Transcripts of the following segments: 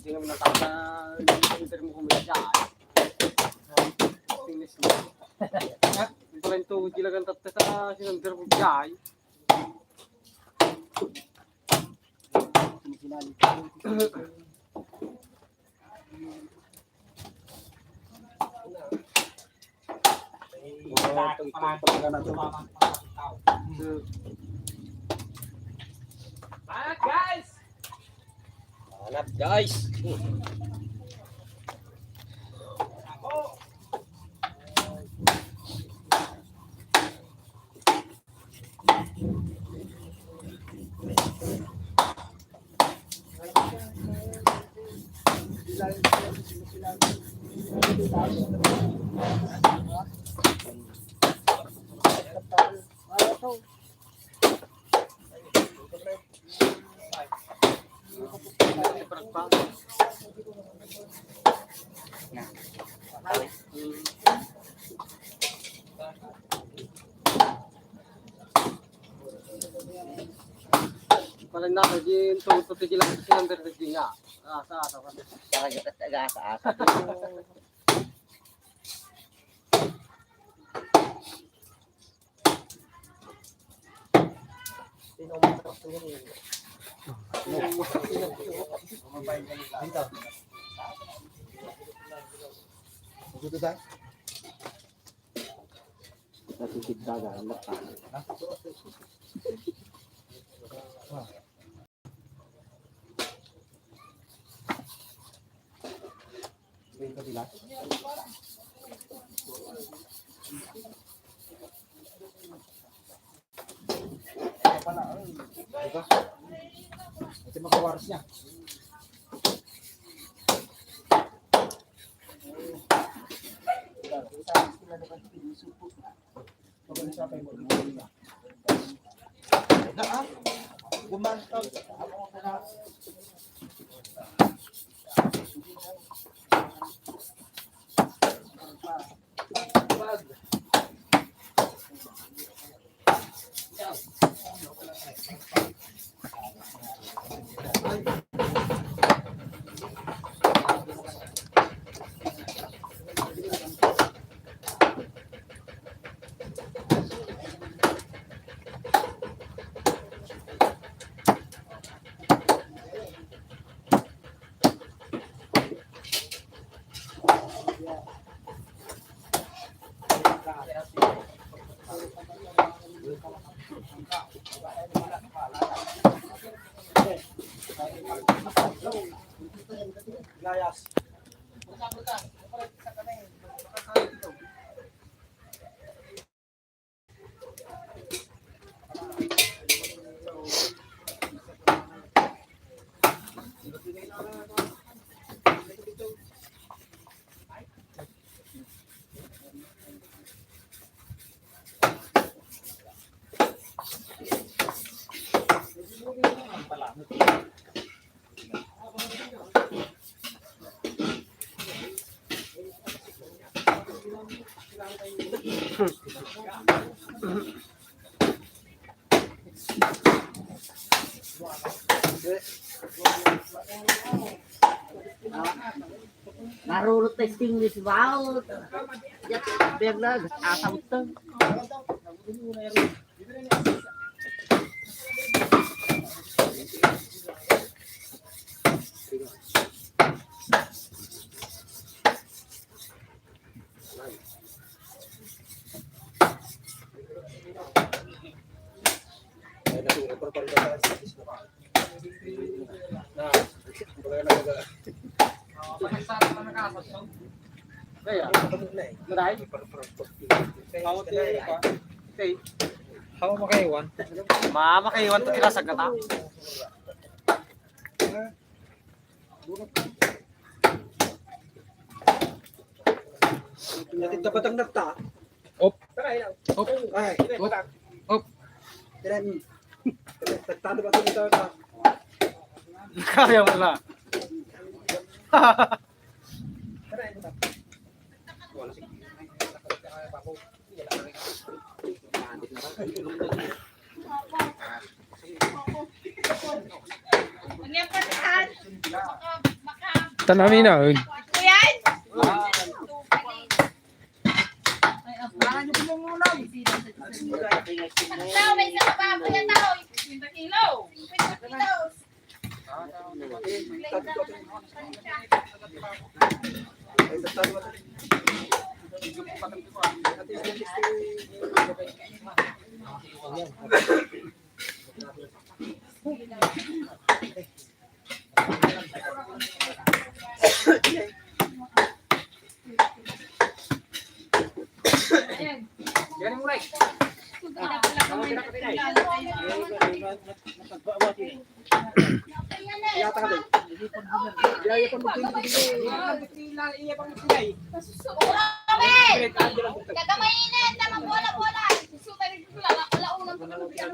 Hindi kami nataka na mo kumilya. Tingnan mo. Ito rin ito, gilagan tatata sinunter mo dyan. Banat guys! Banat guys! Ako! Paling na din to tigilan sinunter nga. Asa ka. Taga-asa. Dito sa? Natitid daga. Dito sila. Ito. Ito makawaras niya. Gumantag. Layas. Marurut testing di bawah. Ya, biar lah asam tuh. Kaya, maray. Okay. Hawa makaiwan. Mama kayo to kirasag kata. Natin tabatang nagta. Op. Op. Ay. Op. Op. Kailan? Tagtado ba ito ta? Kaya mo na. Ang yan pa saan? Baka Tanami na. Tao, may isa ka pa. Kuya tao, 50 kilo. 50 kilos. Ay, tratado ba ito? At least yan, Yan mo, Ray. Yata ka din. Yaya pa Urabe! Kagamainin! Tamang bola-bola! Susutan rin ko lang. Alaunang ko naman bigyan.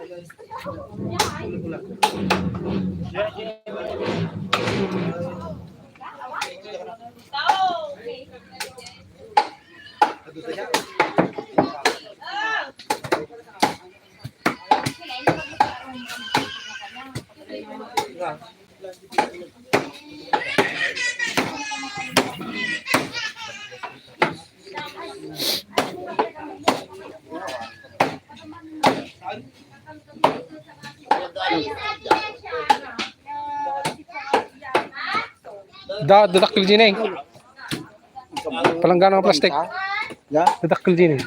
Tao! Dadakil din eh. Palanggana ng plastik. Ya? Dadakil din eh.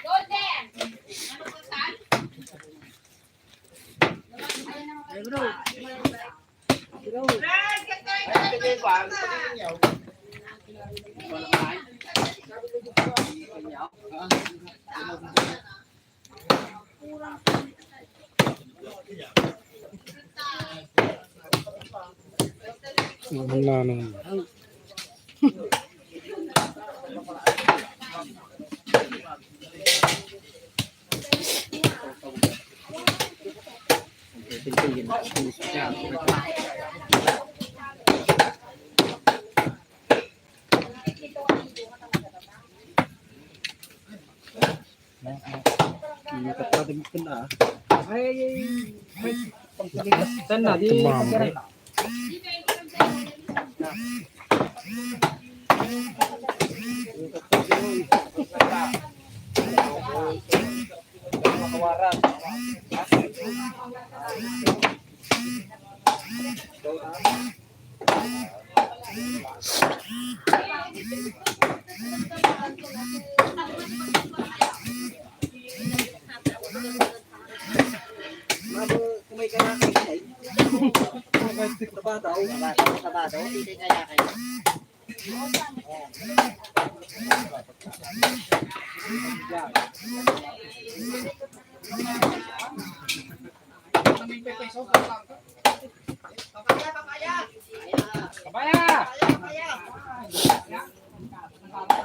Golden! Wala na. Tumami. Kumay ka na kayo. Tabataw. Tabado, hindi kaya kayo. Kabaya!